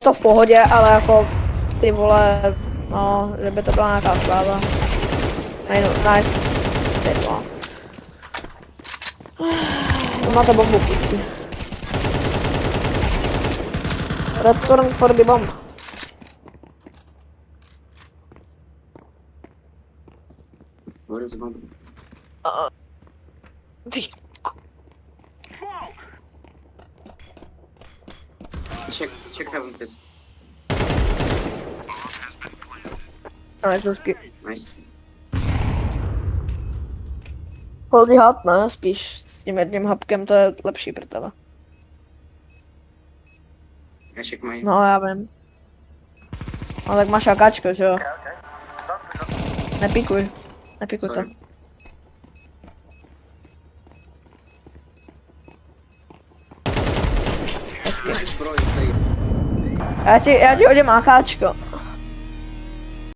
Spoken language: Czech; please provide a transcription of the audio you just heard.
to v pohodě, ale jako ty vole, no, že by to byla nějaká sláva. Nice. Ty vole. Máte bombu, kluci. Return for the bomb. Where is the bomb? Ty. Check heaven, please. Nice, hezky. Nice. Holdí hat, ne? Spíš s tím jedním hapkem to je lepší pro tebe. I check my. No, já vím. No tak máš akáčko, že jo? Nepikuj. Nepikuj to. Sorry. Hezky. Nice, bro, please. Já ti hodím akáčko.